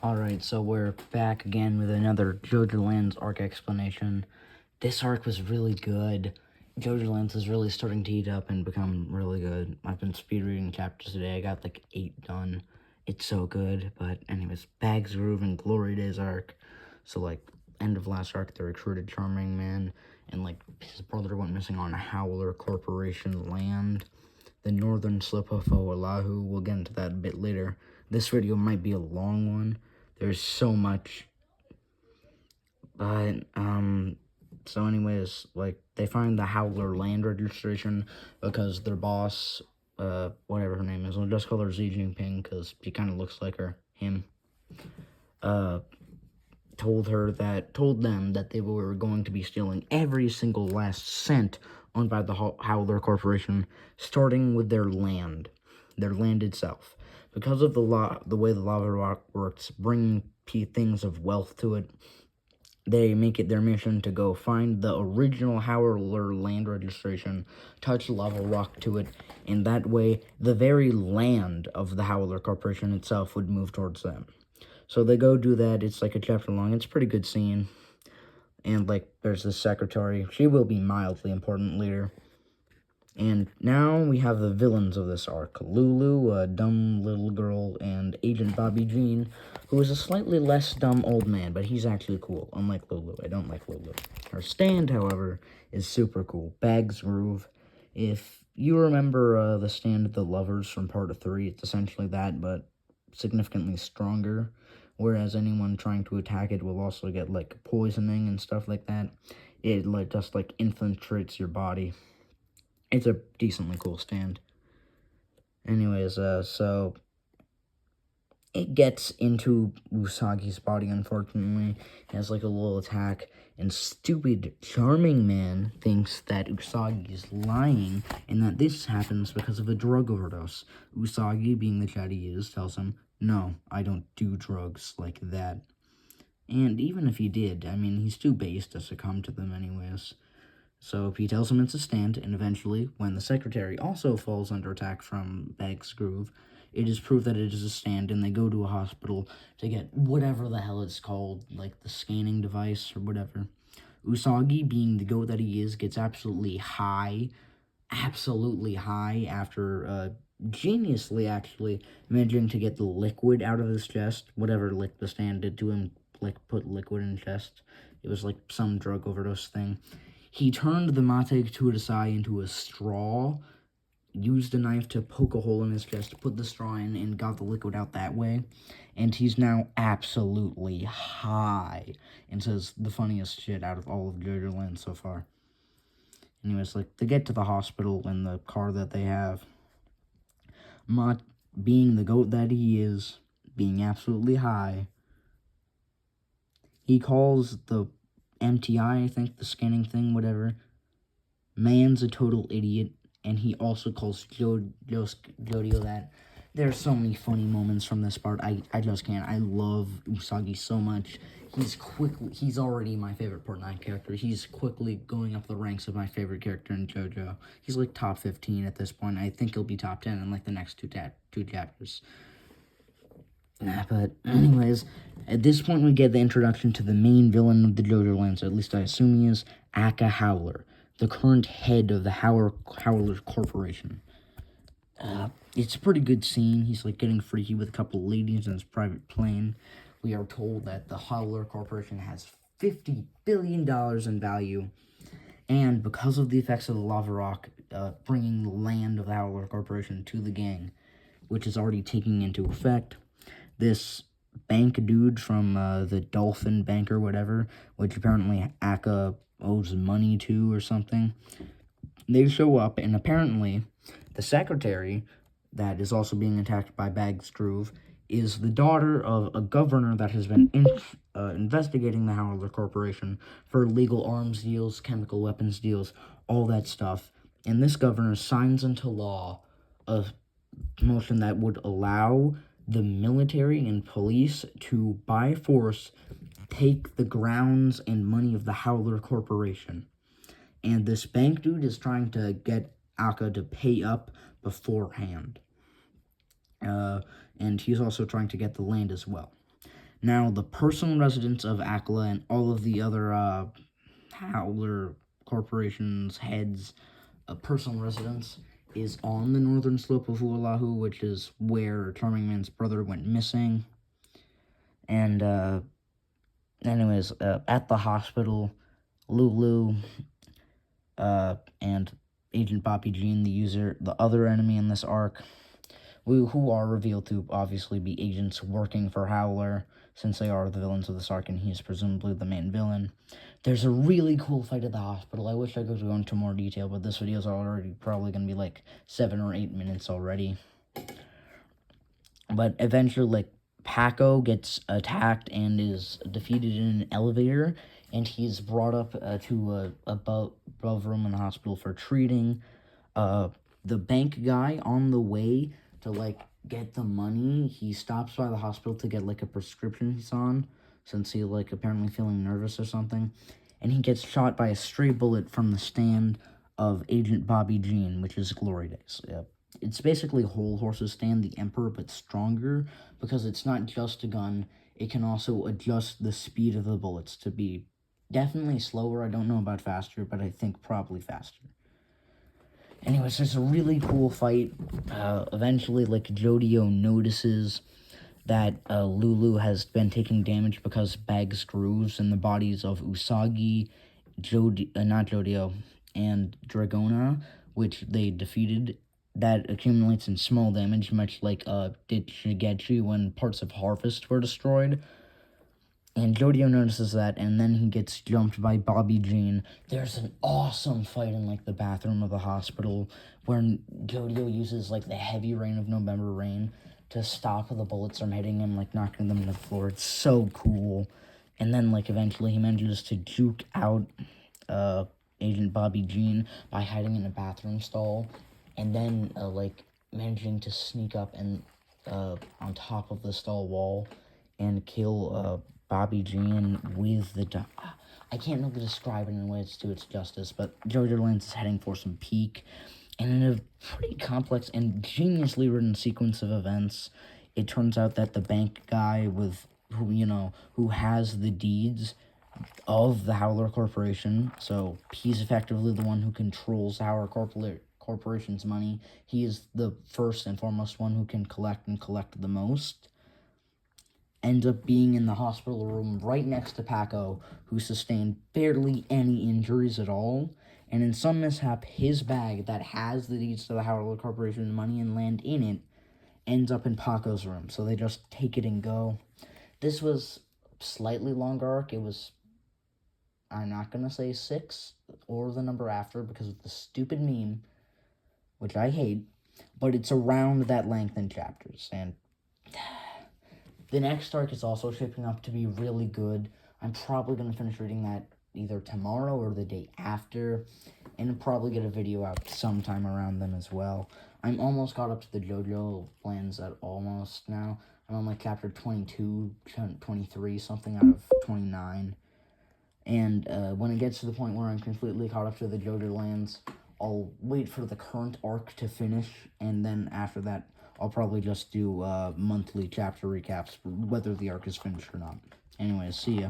Alright, so we're back again with another JOJOLands arc explanation. This arc was really good. JOJOLands is really starting to heat up and become really good. I've been speed reading chapters today. I got like 8 done. It's so good. But anyways, Bags Groove and Glory Days arc. So like, end of last arc, they recruited Charming Man. And like, his brother went missing on a Howler Corporation land. The Northern Slip of Oahu. We'll get into that a bit later. This video might be a long one. There's so much. But, so anyways, like, they find the Howler land registration because their boss, whatever her name is, we'll just call her Xi Jinping because she kind of looks like him, told them that they were going to be stealing every single last cent owned by the Howler Corporation, starting with their land itself. Because of the way the lava rock works, bringing things of wealth to it, they make it their mission to go find the original Howler land registration, touch lava rock to it, and that way, the very land of the Howler Corporation itself would move towards them. So they go do that. It's like a chapter long. It's a pretty good scene. And, like, there's the secretary. She will be mildly important later. And now we have the villains of this arc. Lulu, a dumb little girl, and Agent Bobby Jean, who is a slightly less dumb old man, but he's actually cool, unlike Lulu. I don't like Lulu. Her stand, however, is super cool. Bags Groove. If you remember the stand of the lovers from part 3, it's essentially that, but significantly stronger. Whereas anyone trying to attack it will also get, like, poisoning and stuff like that. It, like, just, like, infiltrates your body. It's a decently cool stand. Anyways, so it gets into Usagi's body, unfortunately. It has like a little attack, and stupid Charming Man thinks that Usagi is lying, and that this happens because of a drug overdose. Usagi, being the chat he is, tells him, "No, I don't do drugs like that." And even if he did, I mean, he's too base to succumb to them anyways. So he tells him it's a stand, and eventually, when the secretary also falls under attack from Bags Groove, it is proved that it is a stand, and they go to a hospital to get whatever the hell it's called, like the scanning device or whatever. Usagi, being the goat that he is, gets absolutely high after geniusly, actually, managing to get the liquid out of his chest, whatever the stand did to him, like put liquid in his chest. It was like some drug overdose thing. He turned the mate kudasai into a straw, used a knife to poke a hole in his chest, put the straw in, and got the liquid out that way. And he's now absolutely high, and says the funniest shit out of all of JOJOLands so far. Anyways, like, they get to the hospital in the car that they have. Mott, being the goat that he is, being absolutely high, he calls the MTI, I think, the scanning thing, whatever. Man's a total idiot, and he also calls Jojo that. There's so many funny moments from this part. I just can't. I love Usagi so much. He's already my favorite part 9 character. He's quickly going up the ranks of my favorite character in JoJo. He's like top 15 at this point. I think he'll be top 10 in like the next two chapters. But anyways, at this point we get the introduction to the main villain of the JOJOLands, at least I assume he is, Aka Howler, the current head of the Howler Corporation. It's a pretty good scene. He's like getting freaky with a couple of ladies in his private plane. We are told that the Howler Corporation has $50 billion in value, and because of the effects of the lava rock, bringing the land of the Howler Corporation to the gang, which is already taking into effect, this bank dude from the Dolphin Bank or whatever, which apparently Aka owes money to or something, they show up, and apparently the secretary that is also being attacked by Bags Groove is the daughter of a governor that has been investigating the Howler Corporation for illegal arms deals, chemical weapons deals, all that stuff. And this governor signs into law a motion that would allow the military and police to, by force, take the grounds and money of the Howler Corporation. And this bank dude is trying to get Aka to pay up beforehand. And he's also trying to get the land as well. Now, the personal residence of Akla and all of the other Howler corporations heads' personal residence is on the northern slope of Oahu, which is where Charming Man's brother went missing. And anyways, at the hospital, Lulu and Agent Bobby Jean, the other enemy in this arc, who are revealed to obviously be agents working for Howler, since they are the villains of this arc, and he's presumably the main villain. There's a really cool fight at the hospital. I wish I could go into more detail, but this video is already probably going to be like 7 or 8 minutes already. But eventually, like, Paco gets attacked and is defeated in an elevator, and he's brought up to a above room in the hospital for treating. The bank guy, on the way to, like, get the money, he stops by the hospital to get, like, a prescription he's on, since he's, like, apparently feeling nervous or something, and he gets shot by a stray bullet from the stand of Agent Bobby Jean, which is Glory Days. It's basically Whole Horse's stand, the Emperor, but stronger, because it's not just a gun, it can also adjust the speed of the bullets to be definitely slower. I don't know about faster, but I think probably faster. Anyways, there's a really cool fight. Eventually, like, Jojo notices that Lulu has been taking damage because bags grooves in the bodies of Usagi, not Jodio, and Dragona, which they defeated. That accumulates in small damage, much like did Shigechi when parts of Harvest were destroyed. And Jodio notices that, and then he gets jumped by Bobby Jean. There's an awesome fight in, like, the bathroom of the hospital, where Jodio uses, like, the heavy rain of November rain to stop the bullets from hitting him, like, knocking them to the floor. It's so cool. And then, like, eventually he manages to juke out Agent Bobby Jean by hiding in a bathroom stall, and then, like, managing to sneak up and on top of the stall wall and kill Bobby Jean with the... I can't really describe it in a way to do its justice, but JOJOLands is heading for some peak, and in a pretty complex and geniusly written sequence of events, it turns out that the bank guy who has the deeds of the Howler Corporation, so he's effectively the one who controls the Howler Corporation's money. He is the first and foremost one who can collect the most. Ends up being in the hospital room right next to Paco, who sustained barely any injuries at all, and in some mishap, his bag that has the deeds to the Howler Corporation's money and land in it ends up in Paco's room, so they just take it and go. This was slightly longer arc. It was, I'm not going to say 6 or the number after because of the stupid meme, which I hate, but it's around that length in chapters, and the next arc is also shaping up to be really good. I'm probably going to finish reading that either tomorrow or the day after, and probably get a video out sometime around then as well. I'm almost caught up to the JOJOLands at almost now. I'm on, like, chapter 22, 23, something out of 29. And when it gets to the point where I'm completely caught up to the JOJOLands, I'll wait for the current arc to finish, and then after that, I'll probably just do monthly chapter recaps, whether the arc is finished or not. Anyways, see ya.